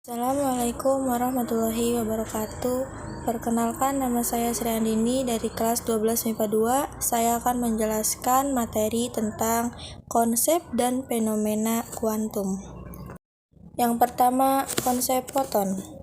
Assalamualaikum warahmatullahi wabarakatuh. Perkenalkan, nama saya Sri Andini dari kelas 12 MIPA 2. Saya akan menjelaskan materi tentang konsep dan fenomena kuantum. Yang pertama, konsep foton.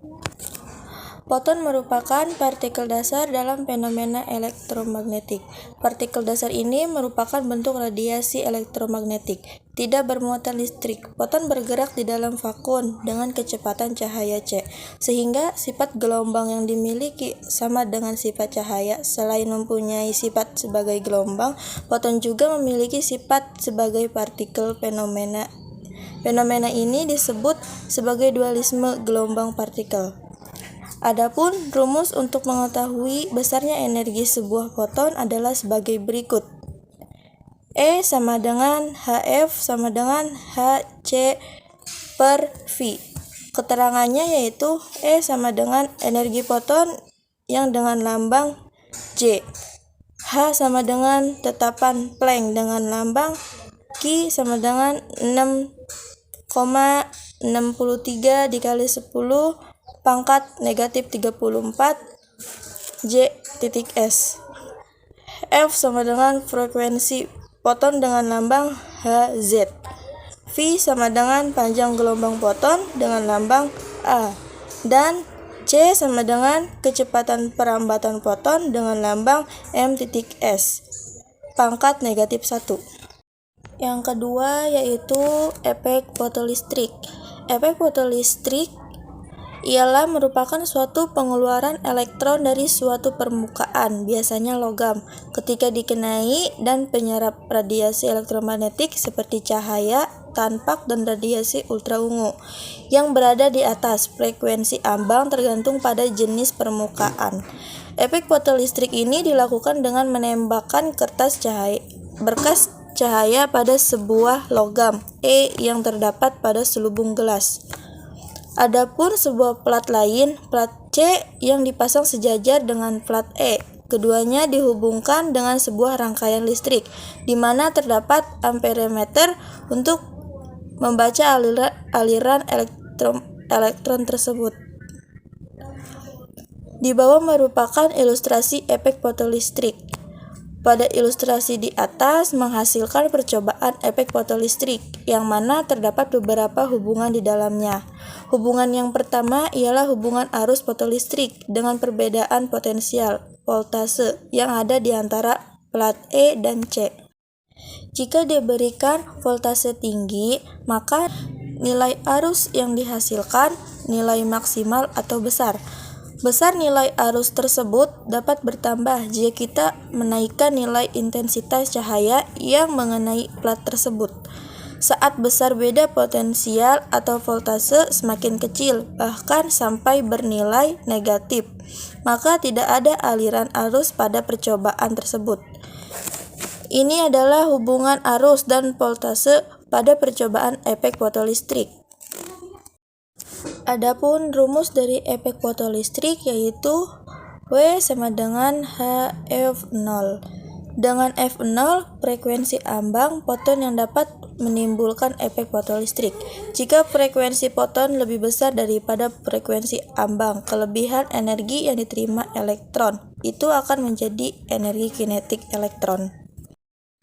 Foton merupakan partikel dasar dalam fenomena elektromagnetik. Partikel dasar ini merupakan bentuk radiasi elektromagnetik, tidak bermuatan listrik. Foton bergerak di dalam vakum dengan kecepatan cahaya c, sehingga sifat gelombang yang dimiliki sama dengan sifat cahaya. Selain mempunyai sifat sebagai gelombang, foton juga memiliki sifat sebagai partikel fenomena. Fenomena ini disebut sebagai dualisme gelombang partikel. Adapun rumus untuk mengetahui besarnya energi sebuah foton adalah sebagai berikut. E sama dengan HF sama dengan HC per V. Keterangannya yaitu E sama dengan energi foton yang dengan lambang J. H sama dengan tetapan Planck dengan lambang Q sama dengan 6,63 dikali 10 pangkat negatif 34 J.S. F sama dengan frekuensi foton dengan lambang Hz. V sama dengan panjang gelombang foton dengan lambang A. Dan C sama dengan kecepatan perambatan foton dengan lambang M.S pangkat negatif 1. Yang kedua yaitu efek fotolistrik. Efek fotolistrik ialah merupakan suatu pengeluaran elektron dari suatu permukaan, biasanya logam, ketika dikenai dan penyerap radiasi elektromagnetik seperti cahaya, tanpak, dan radiasi ultraungu yang berada di atas frekuensi ambang tergantung pada jenis permukaan. Efek fotolistrik ini dilakukan dengan menembakkan berkas cahaya pada sebuah logam E yang terdapat pada selubung gelas. Adapun sebuah plat lain, plat C yang dipasang sejajar dengan plat E. Keduanya dihubungkan dengan sebuah rangkaian listrik, di mana terdapat amperemeter untuk membaca aliran elektron tersebut. Di bawah merupakan ilustrasi efek fotolistrik. Pada ilustrasi di atas menghasilkan percobaan efek fotolistrik, yang mana terdapat beberapa hubungan di dalamnya. Hubungan yang pertama ialah hubungan arus fotolistrik dengan perbedaan potensial voltase yang ada di antara plat E dan C. Jika diberikan voltase tinggi, maka nilai arus yang dihasilkan nilai maksimal atau besar. Besar nilai arus tersebut dapat bertambah jika kita menaikkan nilai intensitas cahaya yang mengenai plat tersebut. Saat besar beda potensial atau voltase semakin kecil, bahkan sampai bernilai negatif, maka tidak ada aliran arus pada percobaan tersebut. Ini adalah hubungan arus dan voltase pada percobaan efek fotolistrik. Adapun rumus dari efek fotolistrik yaitu W sama dengan HF0. Dengan F0, frekuensi ambang foton yang dapat menimbulkan efek fotolistrik. Jika frekuensi foton lebih besar daripada frekuensi ambang, kelebihan energi yang diterima elektron itu akan menjadi energi kinetik elektron.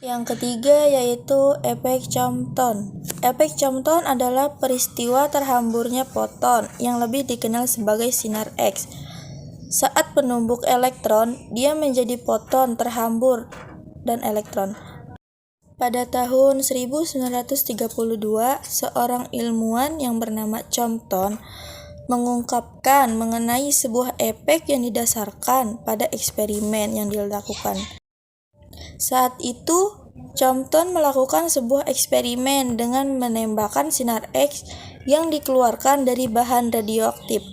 Yang ketiga yaitu efek Compton. Efek Compton adalah peristiwa terhamburnya foton yang lebih dikenal sebagai sinar X. Saat penumbuk elektron, dia menjadi foton terhambur dan elektron. Pada tahun 1932, seorang ilmuwan yang bernama Compton mengungkapkan mengenai sebuah efek yang didasarkan pada eksperimen yang dilakukan. Saat itu, Compton melakukan sebuah eksperimen dengan menembakkan sinar X yang dikeluarkan dari bahan radioaktif,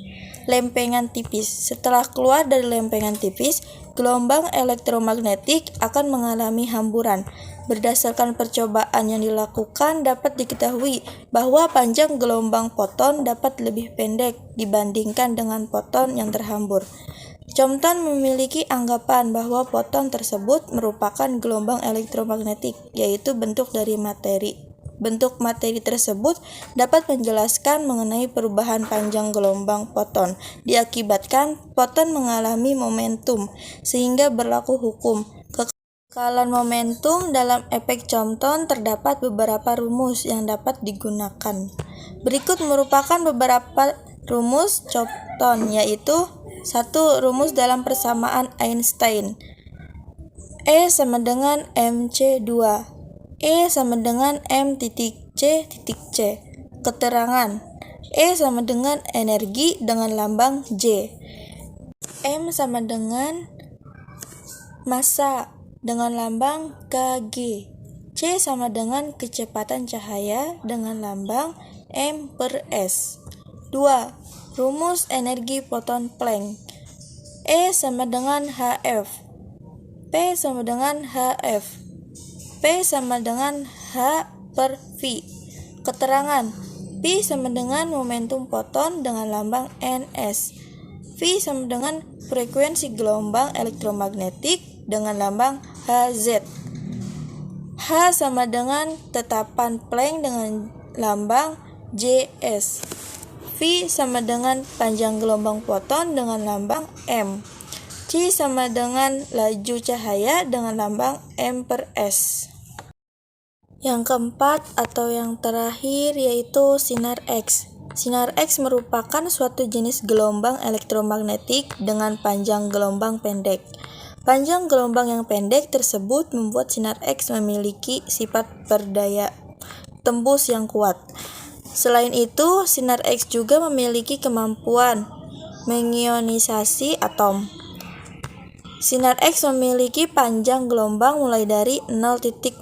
lempengan tipis. Setelah keluar dari lempengan tipis, gelombang elektromagnetik akan mengalami hamburan. Berdasarkan percobaan yang dilakukan, dapat diketahui bahwa panjang gelombang foton dapat lebih pendek dibandingkan dengan foton yang terhambur. Compton memiliki anggapan bahwa foton tersebut merupakan gelombang elektromagnetik, yaitu bentuk dari materi bentuk materi tersebut dapat menjelaskan mengenai perubahan panjang gelombang foton diakibatkan foton mengalami momentum, sehingga berlaku hukum kekekalan momentum. Dalam efek Compton terdapat beberapa rumus yang dapat digunakan. Berikut merupakan beberapa rumus Compton, yaitu 1. Rumus dalam persamaan Einstein. E sama dengan mc2. E sama dengan m.c.c. Keterangan. E sama dengan energi dengan lambang J. M sama dengan massa dengan lambang Kg. C sama dengan kecepatan cahaya dengan lambang m/s. 2. Rumus energi foton Planck. E sama dengan Hf. P sama dengan Hf. P sama dengan H per V. Keterangan. P sama dengan momentum foton dengan lambang Ns. V sama dengan frekuensi gelombang elektromagnetik dengan lambang Hz. H sama dengan tetapan Planck dengan lambang Js. V sama dengan panjang gelombang foton dengan lambang m. C sama dengan laju cahaya dengan lambang m/s. Yang keempat atau yang terakhir yaitu sinar X. Sinar X merupakan suatu jenis gelombang elektromagnetik dengan panjang gelombang pendek. Panjang gelombang yang pendek tersebut membuat sinar X memiliki sifat berdaya tembus yang kuat. Selain itu, sinar X juga memiliki kemampuan mengionisasi atom. Sinar X memiliki panjang gelombang mulai dari 0,01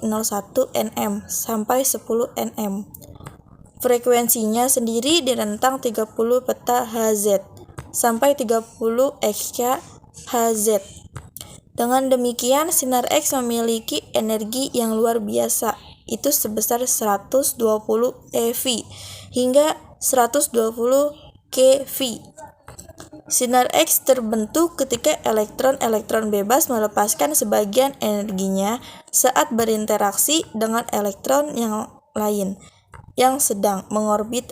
nm sampai 10 nm. Frekuensinya sendiri di rentang 30 peta Hz sampai 30 Hz. Dengan demikian, sinar X memiliki energi yang luar biasa, itu sebesar 120 eV hingga 120 keV. Sinar X terbentuk ketika elektron-elektron bebas melepaskan sebagian energinya saat berinteraksi dengan elektron yang lain yang sedang mengorbit